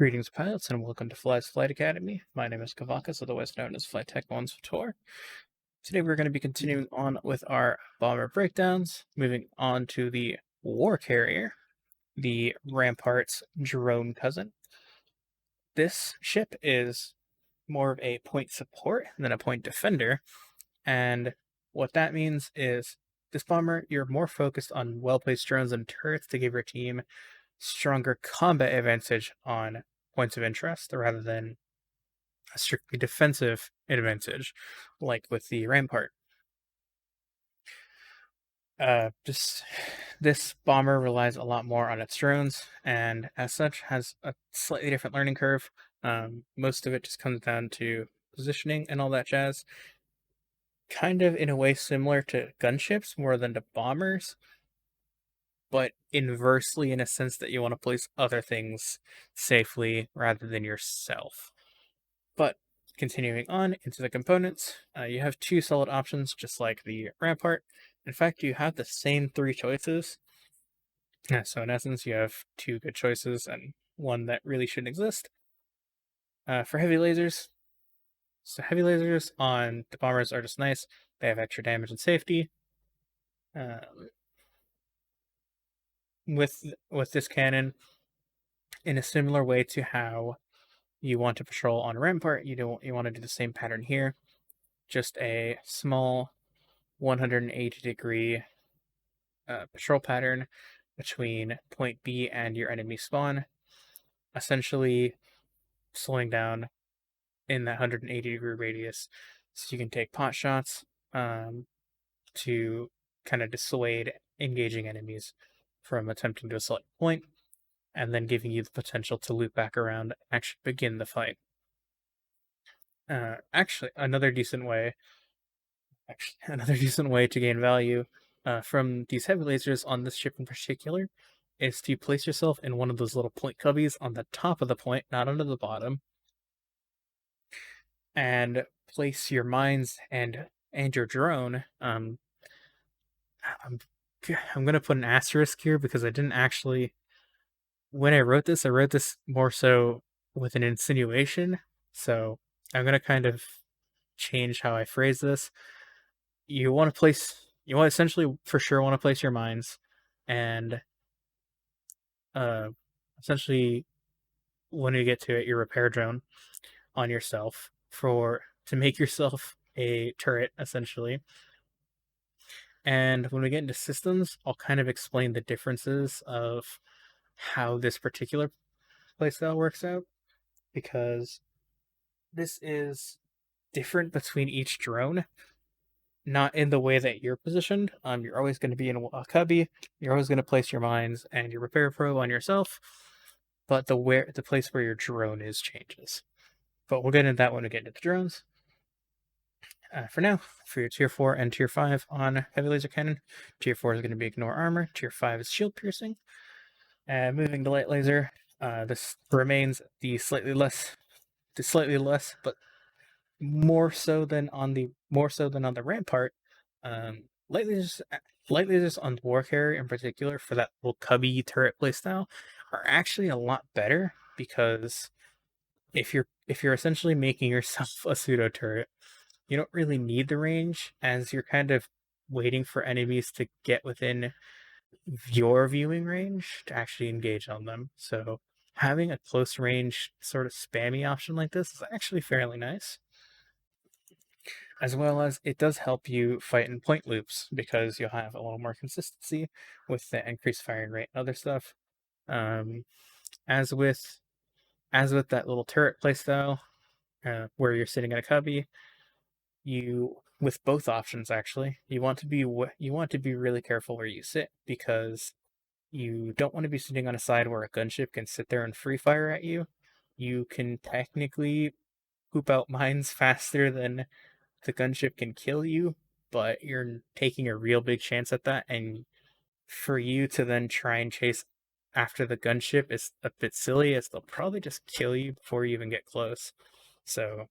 Greetings, pilots, and welcome to Fly's Flight Academy. My name is Kavakas, otherwise known as Flyteco's Tour. Today we're going to be continuing on with our bomber breakdowns, moving on to the Warcarrier, the Rampart's drone cousin. This ship is more of a point support than a point defender, and what that means is this bomber, you're more focused on well-placed drones and turrets to give your team stronger combat advantage on points of interest rather than a strictly defensive advantage, like with the Rampart. This bomber relies a lot more on its drones, and as such has a slightly different learning curve. Most of it just comes down to positioning and all that jazz. Kind of in a way similar to gunships more than to bombers, but inversely in a sense that you want to place other things safely rather than yourself. But continuing on into the components, you have two solid options just like the Rampart. In fact, you have the same three choices. So in essence, you have two good choices and one that really shouldn't exist. For heavy lasers, so heavy lasers on the bombers are just nice. They have extra damage and safety. With this cannon, in a similar way to how you want to patrol on a Rampart, you want to do the same pattern here. Just a small 180-degree patrol pattern between point B and your enemy spawn, essentially slowing down in that 180-degree radius so you can take pot shots to kind of dissuade engaging enemies from attempting to select point, and then giving you the potential to loop back around and actually begin the fight. Actually, another decent way to gain value from these heavy lasers on this ship in particular is to place yourself in one of those little point cubbies on the top of the point, not under the bottom, and place your mines and your drone. I'm gonna put an asterisk here because I didn't actually. When I wrote this more so with an insinuation. So I'm gonna kind of change how I phrase this. You essentially for sure want to place your mines, and essentially when you get to it, your repair drone on yourself to make yourself a turret, essentially. And when we get into systems, I'll kind of explain the differences of how this particular playstyle works out, because this is different between each drone. Not in the way that you're positioned. You're always going to be in a cubby. You're always going to place your mines and your repair probe on yourself, but the place where your drone is changes. But we'll get into that when we get into the drones. For now, for your tier 4 and tier 5 on heavy laser cannon, tier 4 is going to be ignore armor. Tier 5 is shield piercing. Moving to light laser, this remains the slightly less, but more so than on the Rampart. Light lasers on the Warcarrier in particular for that little cubby turret playstyle are actually a lot better, because if you're essentially making yourself a pseudo turret, you don't really need the range, as you're kind of waiting for enemies to get within your viewing range to actually engage on them. So having a close range sort of spammy option like this is actually fairly nice. As well as it does help you fight in point loops, because you'll have a little more consistency with the increased firing rate and other stuff. As with that little turret playstyle, where you're sitting in a cubby, with both options actually, you want to be really careful where you sit, because you don't want to be sitting on a side where a gunship can sit there and free fire at you. You can technically poop out mines faster than the gunship can kill you, but you're taking a real big chance at that, and for you to then try and chase after the gunship is a bit silly, as they'll probably just kill you before you even get close. So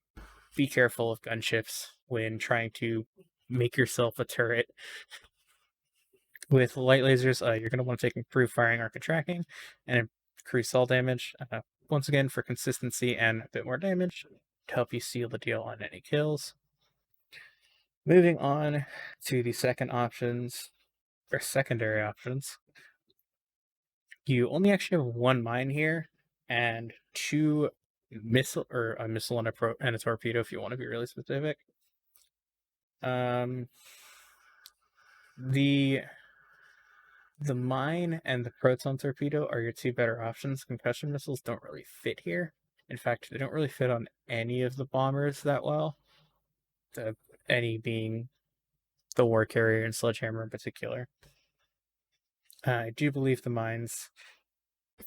be careful of gunships when trying to make yourself a turret. With light lasers, you're going to want to take improved firing arc and tracking and increase all damage. once again for consistency and a bit more damage to help you seal the deal on any kills. Moving on to the secondary options. You only actually have one mine here and two missile, or a missile and a torpedo if you want to be really specific. The mine and the proton torpedo are your two better options. Concussion missiles don't really fit here. In fact, they don't really fit on any of the bombers that well. Any being the Warcarrier and Sledgehammer in particular. I do believe the mines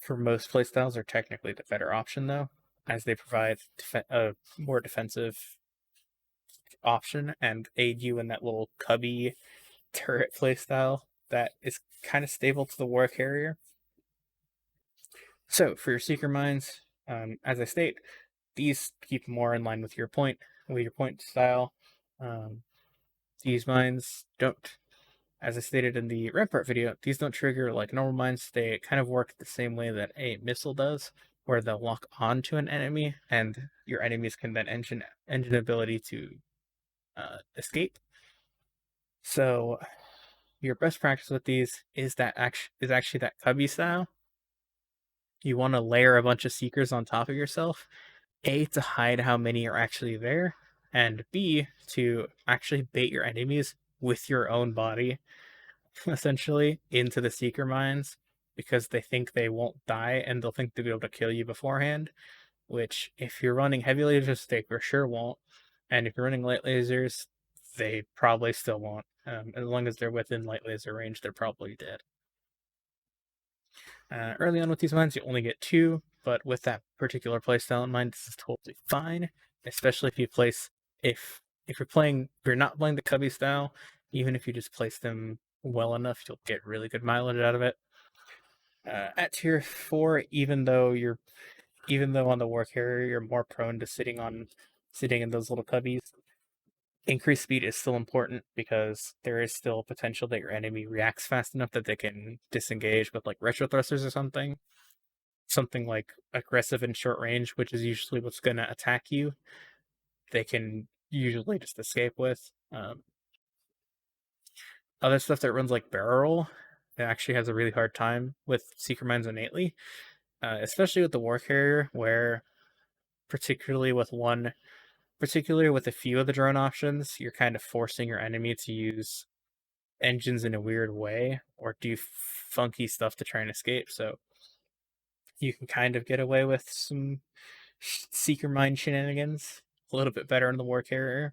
for most playstyles are technically the better option, though, as they provide a more defensive option and aid you in that little cubby turret playstyle that is kind of stable to the Warcarrier. So for your Seeker mines, as I state, these keep more in line with your point style. These mines don't, as I stated in the Rampart video, these don't trigger like normal mines. They kind of work the same way that a missile does, where they'll lock onto an enemy, and your enemies can then engine ability to escape. So your best practice with these is actually that cubby style. You want to layer a bunch of Seekers on top of yourself, A, to hide how many are actually there, and B, to actually bait your enemies with your own body, essentially, into the Seeker mines, because they think they won't die, and they'll think they'll be able to kill you beforehand, which, if you're running heavy lasers, they for sure won't, and if you're running light lasers, they probably still won't. As long as they're within light laser range, they're probably dead. Early on with these mines, you only get two, but with that particular playstyle in mind, this is totally fine. Especially if you place if you're not playing the cubby style, even if you just place them well enough, you'll get really good mileage out of it. At tier 4, even though on the Warcarrier you're more prone to sitting in those little cubbies, increased speed is still important because there is still potential that your enemy reacts fast enough that they can disengage with like retro thrusters or something like aggressive and short range, which is usually what's going to attack you. They can usually just escape with. Other stuff that runs like barrel roll, it actually has a really hard time with Seeker Mines innately, especially with the Warcarrier, where particularly with a few of the drone options, you're kind of forcing your enemy to use engines in a weird way or do funky stuff to try and escape. So you can kind of get away with some Seeker Mine shenanigans a little bit better in the Warcarrier.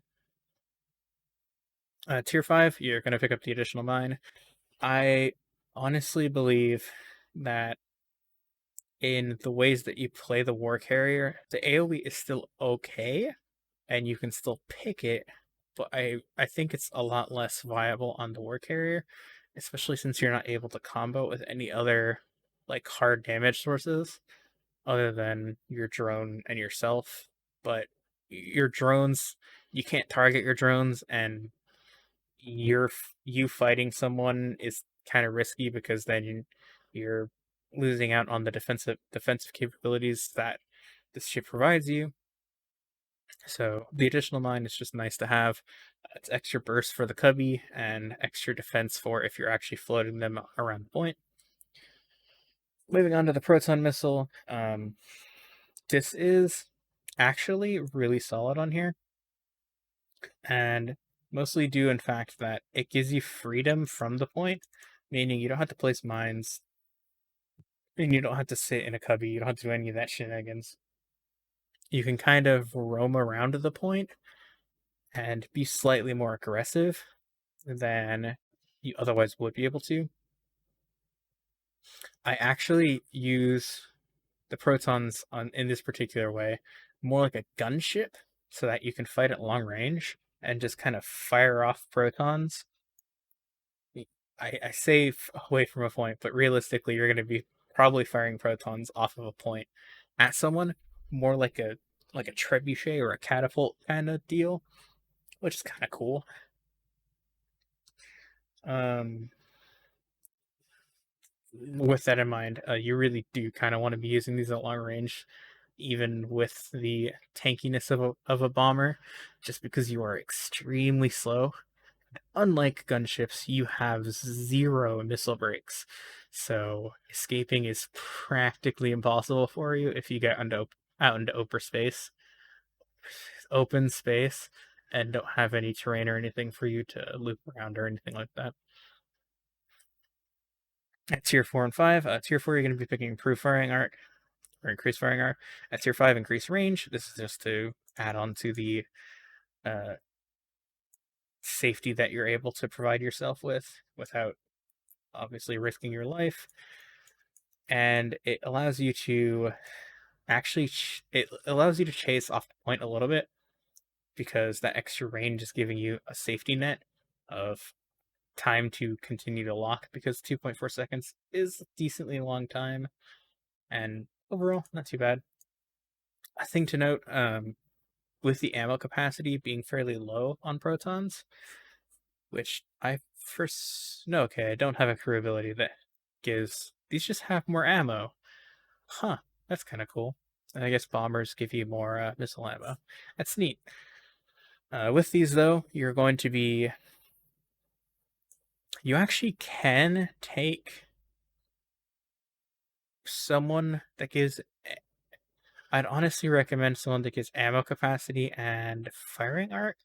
Tier 5, you're going to pick up the additional mine. I honestly believe that in the ways that you play the Warcarrier, the AoE is still okay, and you can still pick it, but I think it's a lot less viable on the Warcarrier, especially since you're not able to combo with any other like hard damage sources other than your drone and yourself. But your drones, you can't target your drones, and you fighting someone is kind of risky because then you're losing out on the defensive capabilities that this ship provides you. So the additional mine is just nice to have. It's extra burst for the cubby and extra defense for if you're actually floating them around the point. Moving on to the proton missile, this is actually really solid on here, and mostly due in fact that it gives you freedom from the point, meaning you don't have to place mines, and you don't have to sit in a cubby, you don't have to do any of that shenanigans. You can kind of roam around the point and be slightly more aggressive than you otherwise would be able to. I actually use the protons in this particular way more like a gunship, so that you can fight at long range and just kind of fire off protons. I say away from a point, but realistically, you're going to be probably firing protons off of a point at someone, more like a trebuchet or a catapult kind of deal, which is kind of cool. with that in mind, you really do kind of want to be using these at long range, even with the tankiness of a bomber, just because you are extremely slow. Unlike gunships, you have 0 missile breaks, so escaping is practically impossible for you if you get out into open space, and don't have any terrain or anything for you to loop around or anything like that. At tier 4 and 5, tier 4 you're going to be picking improved firing arc or increased firing arc. At tier 5, increased range. This is just to add on to the uh, safety that you're able to provide yourself with without obviously risking your life. And it allows you to it allows you to chase off the point a little bit, because that extra range is giving you a safety net of time to continue to lock, because 2.4 seconds is a decently long time, and overall not too bad. A thing to note, with the ammo capacity being fairly low on protons, which I first no, okay, I don't have a crew ability that gives these, just have more ammo. Huh, that's kind of cool. And I guess bombers give you more missile ammo. That's neat. With these though, you're going to be you actually can take someone that gives I'd honestly recommend someone that gives ammo capacity and firing arc.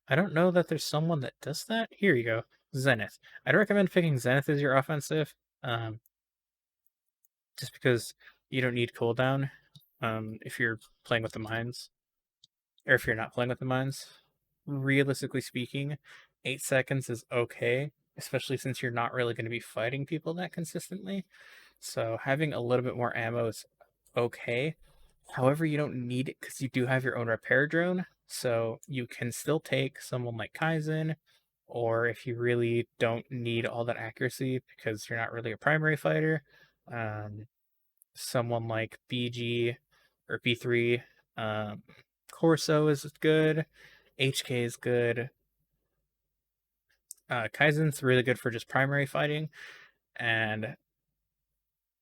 I don't know that there's someone that does that. Here you go. Zenith. I'd recommend picking Zenith as your offensive. Just because you don't need cooldown if you're playing with the mines. Or if you're not playing with the mines. Realistically speaking, 8 seconds is okay, especially since you're not really going to be fighting people that consistently. So having a little bit more ammo is okay. However, you don't need it because you do have your own repair drone, so you can still take someone like Kaizen, or if you really don't need all that accuracy because you're not really a primary fighter, someone like BG or B3. Corso is good, HK is good. Kaizen's really good for just primary fighting, and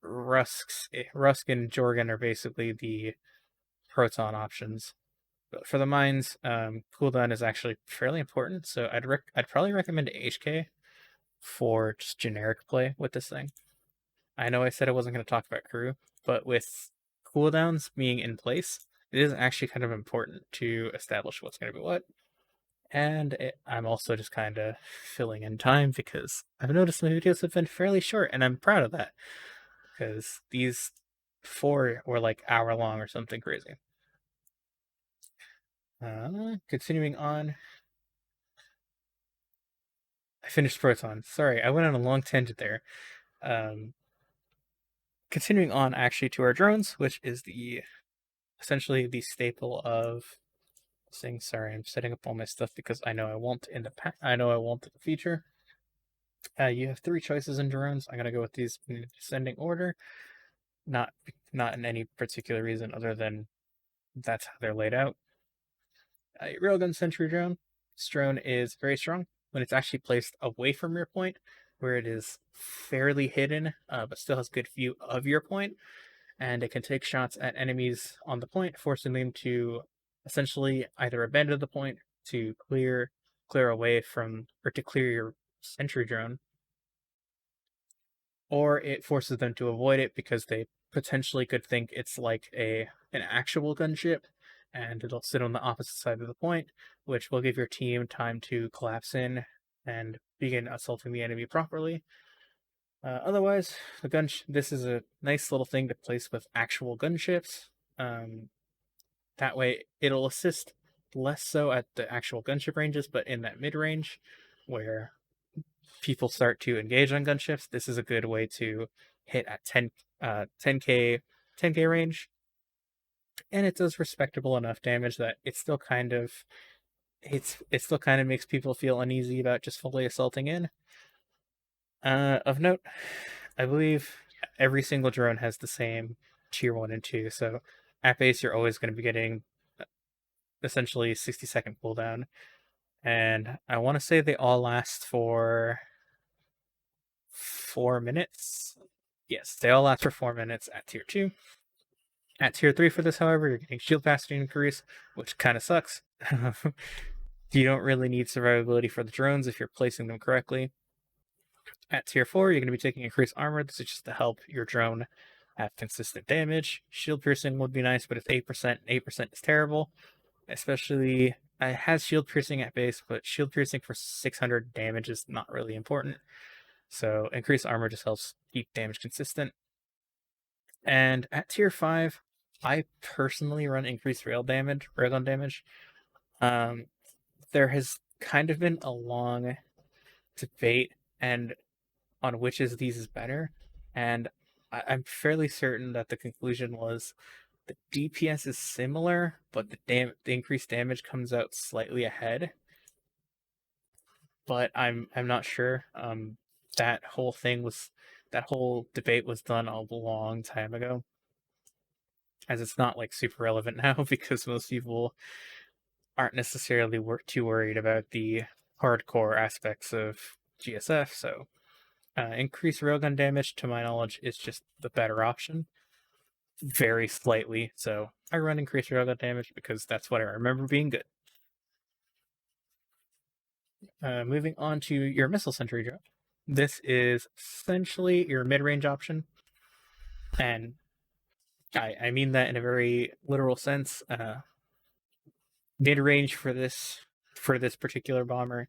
Rusk and Jorgen are basically the proton options. But for the mines, cooldown is actually fairly important, so I'd probably recommend HK for just generic play with this thing. I know I said I wasn't going to talk about crew, but with cooldowns being in place, it is actually kind of important to establish what's going to be what. And I'm also just kind of filling in time because I've noticed my videos have been fairly short, and I'm proud of that because these 4 were like hour long or something crazy. Continuing on, I finished Proton. Sorry, I went on a long tangent there. Continuing on, actually, to our drones, which is essentially the staple of things. Sorry, I'm setting up all my stuff because I know I won't in the future. You have 3 choices in drones. I'm gonna go with these in descending order, not in any particular reason other than that's how they're laid out. Railgun sentry drone. This drone is very strong when it's actually placed away from your point, where it is fairly hidden, but still has good view of your point, and it can take shots at enemies on the point, forcing them to essentially either abandon the point to clear away from, or to clear your sentry drone, or it forces them to avoid it because they potentially could think it's like an actual gunship, and it'll sit on the opposite side of the point, which will give your team time to collapse in and begin assaulting the enemy properly. Otherwise, this is a nice little thing to place with actual gunships. That way, it'll assist less so at the actual gunship ranges, but in that mid range where people start to engage on gunships, this is a good way to hit at 10k range, and it does respectable enough damage that it still kind of makes people feel uneasy about just fully assaulting in. Of note, I believe every single drone has the same tier 1 and 2, so at base you're always going to be getting essentially 60-second cooldown, and I want to say they all last for 4 minutes. Yes, they all last for 4 minutes at tier 2. At tier 3 for this, however, you're getting shield capacity increase, which kind of sucks. You don't really need survivability for the drones if you're placing them correctly. At tier 4, you're going to be taking increased armor. This is just to help your drone have consistent damage. Shield piercing would be nice, but it's 8%. 8% is terrible. Especially, it has shield piercing at base, but shield piercing for 600 damage is not really important. So increased armor just helps keep damage consistent. And at tier 5, I personally run increased railgun damage. There has kind of been a long debate and on which of these is better, and I'm fairly certain that the conclusion was the DPS is similar, but the increased damage comes out slightly ahead. But I'm not sure. That whole debate was done a long time ago, as it's not like super relevant now because most people aren't necessarily too worried about the hardcore aspects of GSF. So increased railgun damage, to my knowledge, is just the better option, very slightly. So I run increased railgun damage because that's what I remember being good. Moving on to your missile sentry drop. This is essentially your mid-range option, and I mean that in a very literal sense. Mid-range for this particular bomber,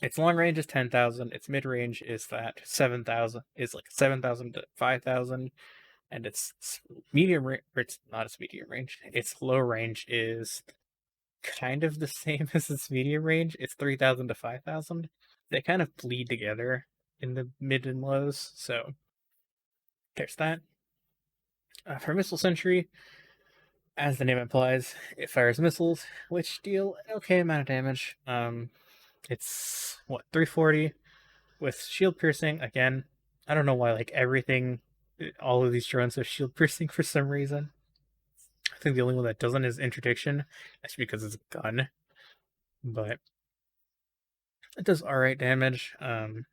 its long range is 10,000. Its mid range is that 7,000 is like 7,000 to 5,000, and its medium range, it's not its medium range. Its low range is kind of the same as its medium range. It's 3,000 to 5,000. They kind of bleed together in the mid and lows, so there's that. For missile sentry, as the name implies, it fires missiles, which deal an okay amount of damage. It's what, 340 with shield piercing. Again, I don't know why like all of these drones have shield piercing for some reason. I think the only one that doesn't is interdiction. That's because it's a gun, but it does alright damage. To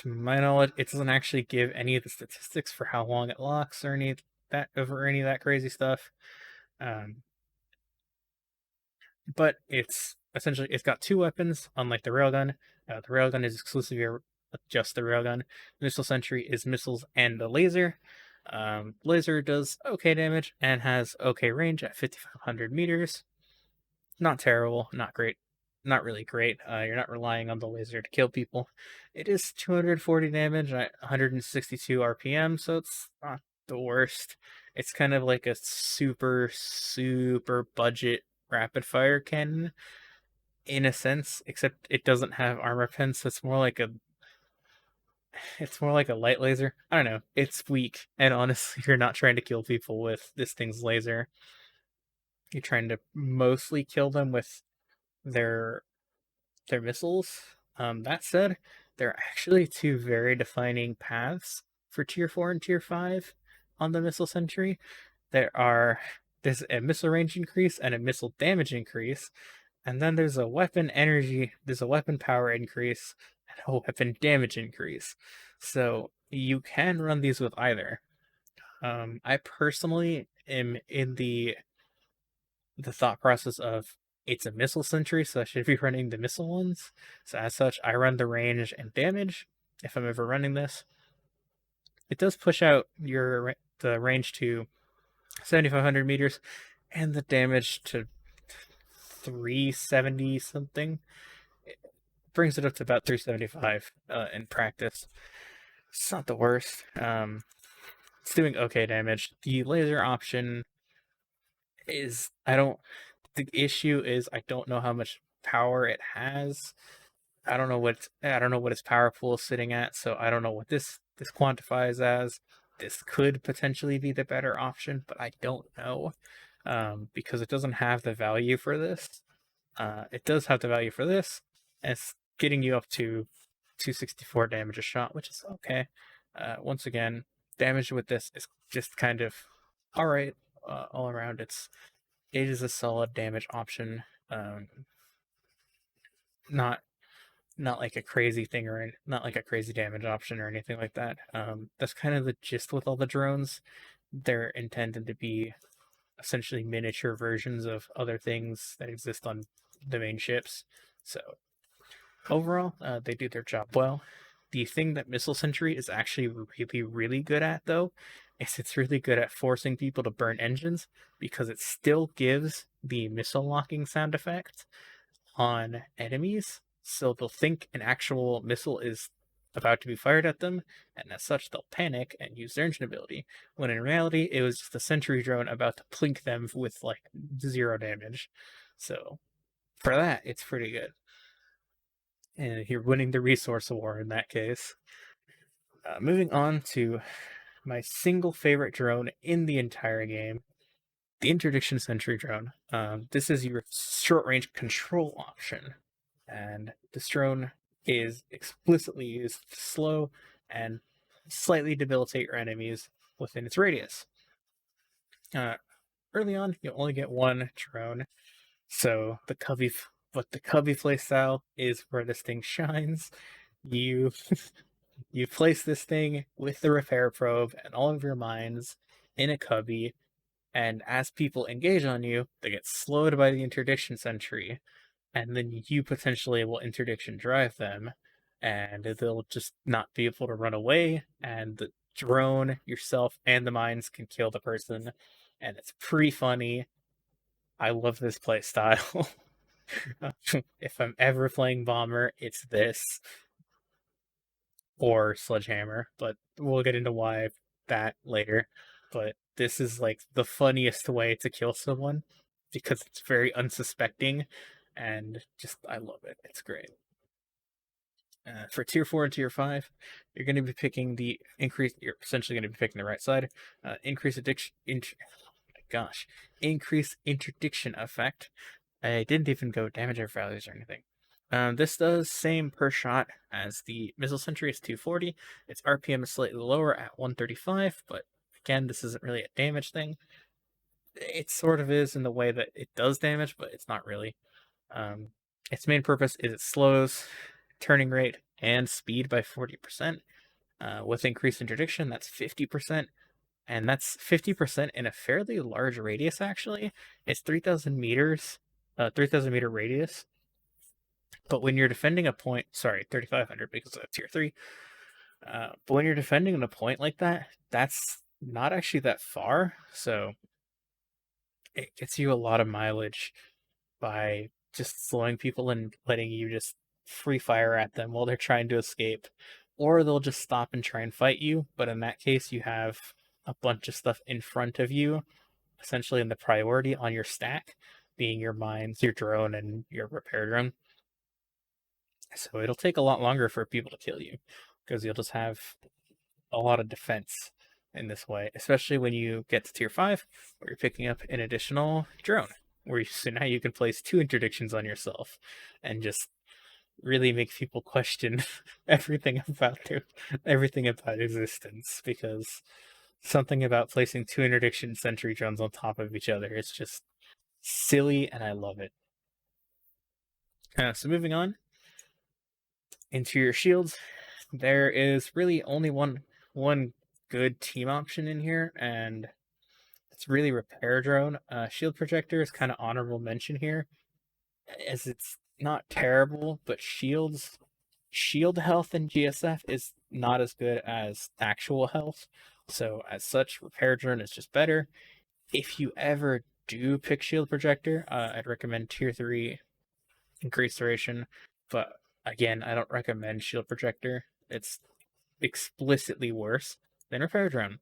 my knowledge, it doesn't actually give any of the statistics for how long it locks or any of that crazy stuff. But it's got 2 weapons, unlike the railgun. The railgun is exclusively just the railgun. Missile sentry is missiles and the laser. Laser does okay damage and has okay range at 5,500 meters. Not terrible, not great, not really great. You're not relying on the laser to kill people. It is 240 damage at 162 RPM, so it's not the worst. It's kind of like a super budget rapid fire cannon in a sense, except it doesn't have armor pens, so it's more like a light laser. I don't know. It's weak, and honestly, you're not trying to kill people with this thing's laser. You're trying to mostly kill them with their missiles. That said, there are actually 2 very defining paths for tier 4 and tier 5 on the missile sentry. There's a missile range increase and a missile damage increase, and then there's a weapon power increase and a weapon damage increase. So you can run these with either. I personally am in the thought process of it's a missile sentry, so I should be running the missile ones. So as such, I run the range and damage if I'm ever running this. It does push out the range to 7,500 meters and the damage to 370 something. It brings it up to about 375 in practice. It's not the worst. It's doing okay damage. The laser option is the issue is I don't know how much power it has. I don't know what its power pool is sitting at, so I don't know what this quantifies as. This could potentially be the better option, but I don't know because it doesn't have the value for this. It does have the value for this, and it's getting you up to 264 damage a shot, which is okay. Once again, damage with this is just kind of alright all around. It is a solid damage option. Not not like a crazy thing or not like a crazy damage option or anything like that. That's kind of the gist with all the drones. They're intended to be essentially miniature versions of other things that exist on the main ships. So overall, they do their job well. The thing that Missile Sentry is actually really, really good at, though, is it's really good at forcing people to burn engines because it still gives the missile locking sound effect on enemies. So they'll think an actual missile is about to be fired at them, and as such, they'll panic and use their engine ability. When in reality, it was just a sentry drone about to plink them with like 0 damage. So for that, it's pretty good. And you're winning the resource war in that case. Moving on to my single favorite drone in the entire game, the Interdiction Sentry drone. This is your short range control option, and this drone is explicitly used to slow and slightly debilitate your enemies within its radius. Early on, you only get one drone, so the Cubby playstyle is where this thing shines. You you place this thing with the repair probe and all of your mines in a cubby, and as people engage on you, they get slowed by the interdiction sentry, and then you potentially will interdiction drive them, and they'll just not be able to run away, and the drone, yourself, and the mines can kill the person, and it's pretty funny. I love this play style. If I'm ever playing Bomber, it's this or Sledgehammer, but we'll get into why that later. But this is like the funniest way to kill someone because it's very unsuspecting and just I love it. It's great. For tier 4 and tier 5, you're going to be picking the increase. You're essentially going to be picking the right side. Increase addiction. Increase interdiction effect. I didn't even go damage or values or anything. This does same per shot as the Missile Sentry. It's 240. Its RPM is slightly lower at 135, but again, this isn't really a damage thing. It sort of is in the way that it does damage, but it's not really. Its main purpose is it slows turning rate and speed by 40%. With increased interdiction, that's 50%. And that's 50% in a fairly large radius, actually. It's 3,000 meters, 3,000 meter radius. But when you're defending a point, sorry, 3,500 because that's tier 3. But when you're defending a point like that, that's not actually that far. So it gets you a lot of mileage by just slowing people and letting you just free fire at them while they're trying to escape. Or they'll just stop and try and fight you. But in that case, you have a bunch of stuff in front of you, essentially in the priority on your stack, being your mines, your drone, and your repair drone. So it'll take a lot longer for people to kill you because you'll just have a lot of defense in this way, especially when you get to tier 5 where you're picking up an additional drone, so now you can place 2 interdictions on yourself and just really make people question everything about existence, because something about placing 2 interdiction sentry drones on top of each other is just silly, and I love it. So moving on into your shields, there is really only one good team option in here, and it's really repair drone. Shield projector is kind of honorable mention here, as it's not terrible, but shield health in GSF is not as good as actual health. So as such, repair drone is just better. If you ever do pick shield projector, I'd recommend tier 3 increased duration, but again, I don't recommend shield projector. It's explicitly worse than repair drone.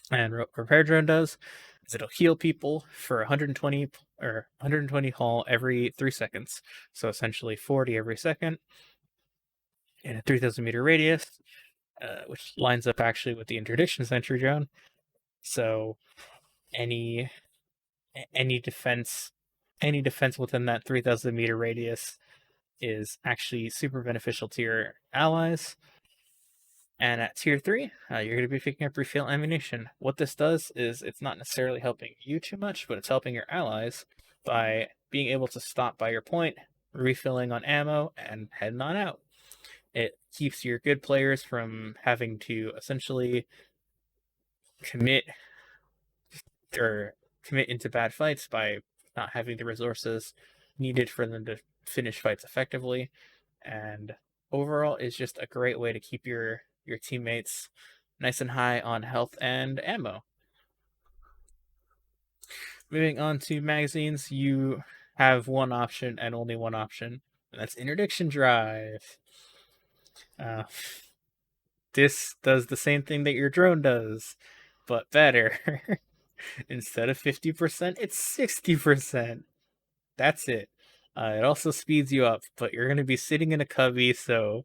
And what repair drone does is it'll heal people for 120 or 120 hull every 3 seconds. So essentially 40 every second in a 3,000 meter radius, which lines up actually with the interdiction sentry drone. So any defense within that 3,000 meter radius is actually super beneficial to your allies. And at tier 3, you're going to be picking up refill ammunition. What this does is it's not necessarily helping you too much, but it's helping your allies by being able to stop by your point refilling on ammo, and heading on out. It keeps your good players from having to essentially commit into bad fights by not having the resources needed for them to finish fights effectively. And overall is just a great way to keep your teammates nice and high on health and ammo. Moving on to magazines, you have one option and only one option, and that's interdiction drive. This does the same thing that your drone does, but better. Instead of 50%, it's 60%. That's it. It also speeds you up, but you're going to be sitting in a cubby, so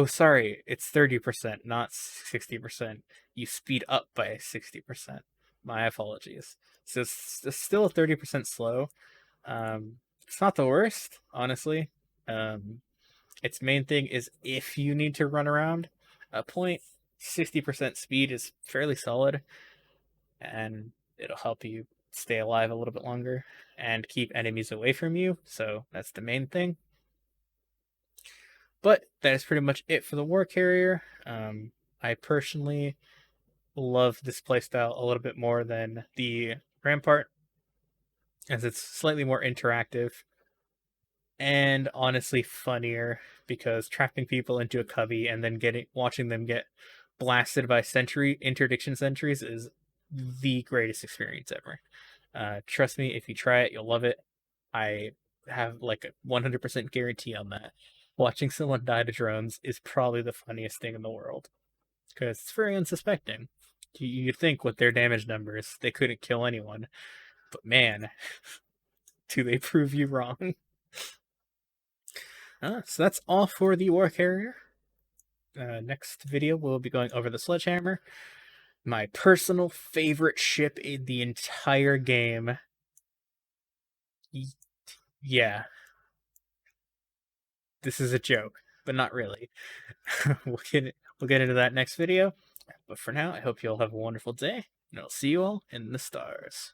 sorry, it's 30%, not 60%. You speed up by 60%. My apologies. So it's still a 30% slow. It's not the worst, honestly. Its main thing is if you need to run around, a point 60% speed is fairly solid, and it'll help you stay alive a little bit longer and keep enemies away from you. So that's the main thing. But that is pretty much it for the Warcarrier. I personally love this playstyle a little bit more than the Rampart, as it's slightly more interactive and honestly funnier, because trapping people into a cubby and then watching them get blasted by interdiction sentries is the greatest experience ever. Trust me, if you try it, you'll love it. I have like a 100% guarantee on that. Watching someone die to drones is probably the funniest thing in the world, because it's very unsuspecting. You'd think with their damage numbers, they couldn't kill anyone. But man, do they prove you wrong. So that's all for the Warcarrier. Next video, we'll be going over the Sledgehammer, my personal favorite ship in the entire game. Yeah. This is a joke, but not really. we'll get into that next video. But for now, I hope you all have a wonderful day, and I'll see you all in the stars.